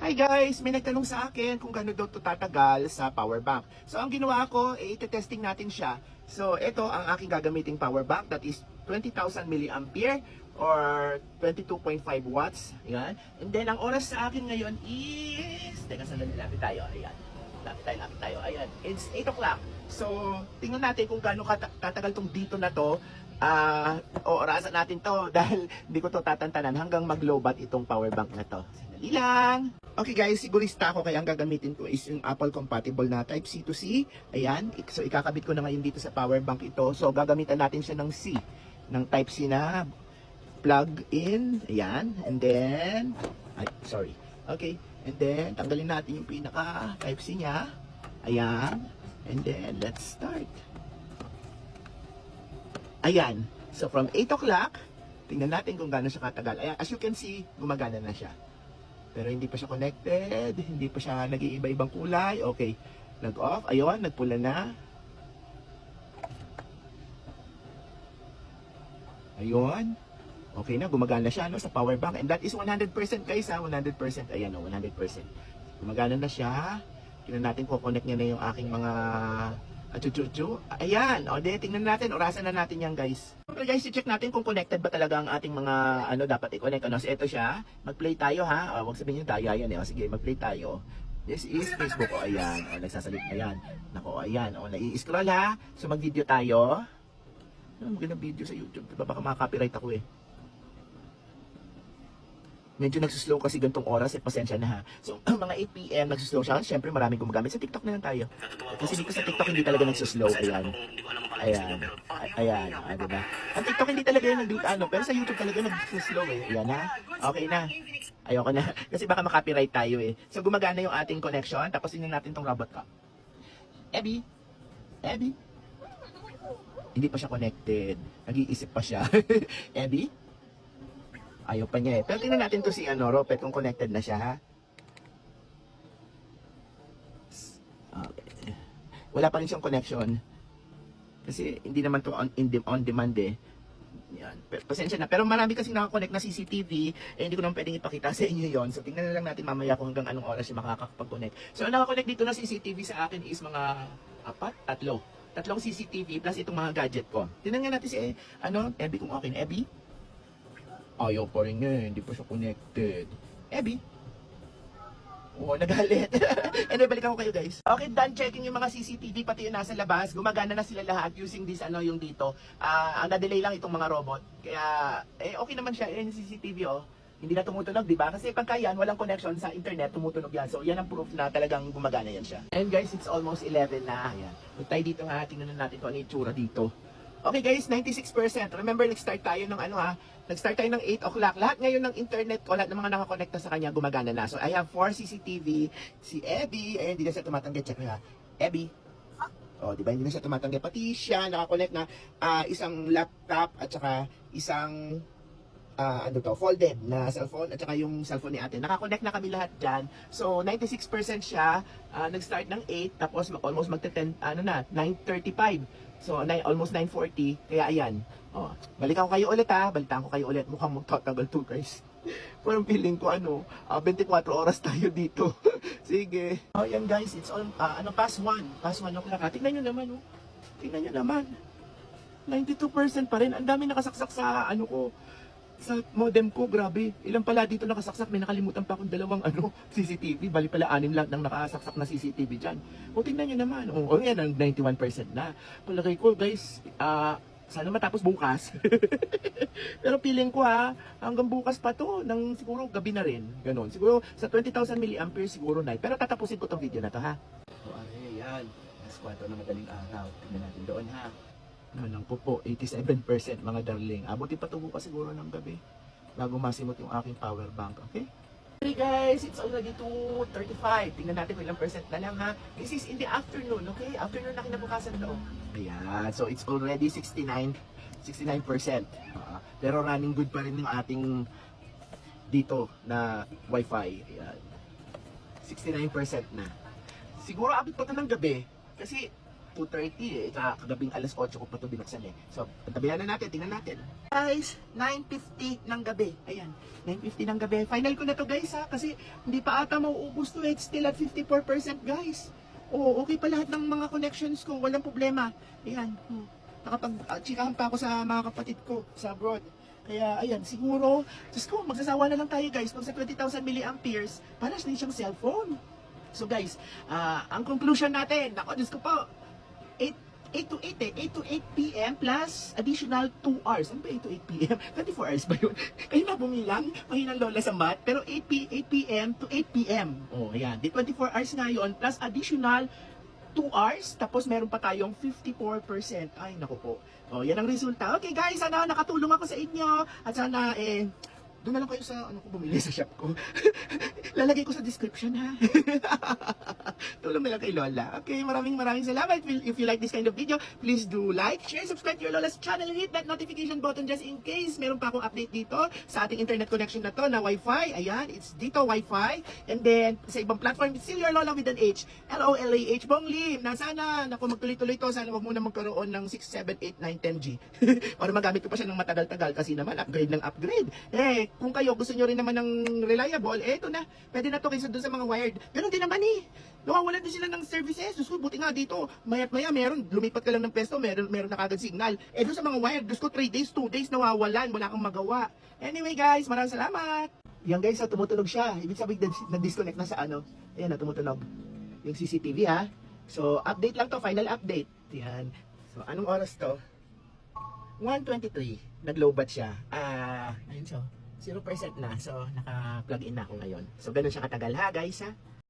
Hi guys! May nagtanong sa akin kung gaano daw ito tatagal sa power bank. So ang ginawa ko, ite-testing natin siya. So ito ang aking gagamiting power bank, that is 20,000 milliampere or 22.5 watts. Ayan. And then ang oras sa akin ngayon is... Teka, sandali, lapit tayo. Ayan. Lapit tayo. Ayan. It's 8 o'clock. So tingnan natin kung gaano tatagal tong dito na to. Orasan natin to dahil hindi ko to tatantanan hanggang mag-lowbat itong power bank na to. Sandali lang. Okay guys, sigurista ako kaya ang gagamitin ko is yung Apple compatible na type C to C. Ayan, so ikakabit ko na ngayon dito sa power bank ito. So gagamitan natin siya ng C, ng type C na plug in. Ayan, and then, okay, and then tanggalin natin yung pinaka type C niya. Ayan, and then let's start. Ayan, so from 8 o'clock, tingnan natin kung gaano siya katagal. Ayan, as you can see, gumagana na siya. Pero hindi pa siya connected, hindi pa siya nag-iiba-ibang kulay. Okay, nag-off, ayun, nagpula na. Ayun, okay na, gumagana siya no, sa power bank. And that is 100% guys ha, 100%. Ayan o, 100%. Gumagana na siya. Tingnan natin kung connect niya na yung aking mga chuchu. Ayan, o de, tingnan natin, orasan na natin yan guys. Okay guys, i-check natin kung connected ba talaga ang ating mga dapat i-connect. So ito siya, mag-play tayo ha. Huwag sabihin yung daya yan eh. Sige, mag-play tayo. This is Facebook. O ayan, o nagsasalit. Ayan. Nako, ayan. O nai-scroll ha. So mag-video tayo. Magandang video sa YouTube. Diba baka maka-copyright ako eh. Medyo nagsuslow kasi gantong oras at pasensya na ha. So, mga 8 PM nagsuslow siya. Siyempre maraming gumagamit. Sa TikTok na lang tayo. Kasi dito sa TikTok hindi talaga nagsuslow. Ayan. Ayan. Diba? Ang TikTok hindi talaga yung pero sa YouTube talaga nagsuslow eh. Ayan ha. Okay na. Ayoko na. Kasi baka makopyright tayo eh. So, gumagana yung ating connection. Tapos tingnan natin tong robot ko. Abby? Hindi pa siya connected. Nag-iisip pa siya. Abby? Ayaw pa niya eh. Pero tingnan natin to si Ropet kung connected na siya ha. Okay. Wala pa rin siyang connection. Kasi hindi naman to on demand eh. Yan. Pasensya na. Pero marami kasi nakakonect na CCTV. Hindi ko naman pwedeng ipakita sa inyo yon. So tingnan na lang natin mamaya kung hanggang anong oras siya makakapag-connect. So ang nakakonect dito na CCTV sa akin is mga tatlong CCTV plus itong mga gadget ko. Tingnan nga natin si Abby kung okay na. Abby? Ayaw pa rin nga, hindi pa siya connected. Abby? Oo, nagalit. Anyway, balikan ko kayo guys. Okay, done checking yung mga CCTV, pati yung nasa labas. Gumagana na sila lahat using this, yung dito. Ang na-delay lang itong mga robot. Kaya, okay naman siya. Yung CCTV, hindi na tumutunog, di ba? Kasi pagka yan, walang connection sa internet, tumutunog yan. So, yan ang proof na talagang gumagana yan siya. And guys, it's almost 11 na. Ayan. Huwag tayo dito nga, tingnan natin kung ano yung tsura dito. Okay guys, 96%. Remember, nag-start tayo ng nag-start tayo ng 8 o'clock. Lahat ngayon ng internet ko, lahat ng mga nakakonekta sa kanya, gumagana na. So, I have 4 CCTV. Si Abby, hindi na siya tumatanggi. Check na. Abby. Di ba? Hindi na siya tumatanggi. Pati siya, nakakonect na isang laptop at saka isang folded na cellphone at saka yung cellphone ni ate. Nakakonect na kami lahat dyan. So, 96% siya. Nag-start ng 8, tapos almost magte-10, 9:35. So, almost 9:40. Kaya ayan. Balikan ko kayo ulit ha. Balikan ko kayo ulit. Mukhang magtatagal to guys. Parang feeling ko 24 oras tayo dito. Sige. Ayan guys. It's all, past 1. Past 1 o'clock ha. Tingnan nyo naman Tingnan nyo naman. 92% pa rin. Ang dami nakasaksak sa sa modem ko, grabe. Ilan pala dito nakasaksak, may nakalimutan pa akong dalawang CCTV. Bali pala 6 lang nang nakasaksak na CCTV dyan. Tingnan nyo naman. Yan ang 91% na. Palagay ko guys, sana matapos bukas. Pero feeling ko hanggang bukas pa to, ng siguro gabi na rin. Ganon. Siguro sa 20,000 milliampere siguro night. Pero tatapusin ko tong video na to ha. Ayan. Mas 4 na madaling araw. Tingnan natin doon ha. Nalang po, 87% mga darling. Abutin pa tubo pa siguro ng gabi bago masimot yung aking power bank, okay? Hey guys, it's already 2:35. Tingnan natin kung ilang percent na lang ha. This is in the afternoon, okay? Afternoon na kinabukasan daw. Ayan, so it's already 69%. Pero running good pa rin yung ating dito na wifi. Ayan. 69% na. Siguro abot pa ito ng gabi. Kasi 2:30 eh. Kagabing alas 8 ko pa ito binuksan eh. So, tabihan na natin, tingnan natin. Guys, 9:50 ng gabi. Ayan, 9:50 ng gabi. Final ko na to guys ha, kasi hindi pa ata mauubos to. It's still at 54% guys. Oo, okay pa lahat ng mga connections ko. Walang problema. Ayan. Nakapag-chikahan pa ako sa mga kapatid ko sa abroad. Kaya, ayan, siguro, Diyos ko, magsasawa na lang tayo guys. Pag sa 20,000 milliamperes, para din siyang cellphone. So guys, ang conclusion natin, ako, Diyos ko po, 8 to 8 p.m. plus additional 2 hours. Ano ba 8 to 8 p.m.? 24 hours ba yun? Kayo na bumilang, mahinang lola sa math. Pero 8 p.m. to 8 p.m. Oh, ayan. Di 24 hours na yun, plus additional 2 hours, tapos meron pa tayong 54%. Ay, naku po. Oh, yan ang resulta. Okay guys, sana nakatulong ako sa inyo. At sana, doon na lang kayo sa, bumili sa shop ko. Lalagay ko sa description, ha? Tulong na lang kay Lola. Okay, maraming salamat. If you like this kind of video, please do like, share, subscribe to your Lola's channel, and hit that notification button just in case meron pa akong update dito sa ating internet connection na to, na Wi-Fi. Ayan, it's dito Wi-Fi. And then, sa ibang platform, it's still your Lola with an H. L-O-L-A-H. Bong Lim. Na sana, naku, magtuloy-tuloy to. Sana wag muna magkaroon ng 6, 7, 8, 9, 10G. Para magamit ko pa siya ng matagal-tagal kasi naman, upgrade ng upgrade. Kung kayo gusto nyo rin naman ng reliable, eto na. Pwede na to kaysa doon sa mga wired. Ganun din naman eh. Nawawalan din sila ng services. Gusto ko, buti nga dito. Mayat-maya, meron. Lumipat ka lang ng pesto, meron na kagad signal. Doon sa mga wired, gusto ko 3 days, 2 days, nawawalan. Wala kang magawa. Anyway guys, maraming salamat. Yan guys, tumutunog siya. Ibig sabihin, na-disconnect na sa ano. Ayan na, tumutunog. Yung CCTV ha. So, update lang to, final update. Yan. So, anong oras to? 1:23. Nag-lowbat siya. Ayun siya. 0% na. So, naka-plug in na ako ngayon. So, ganun siya katagal ha, guys ha.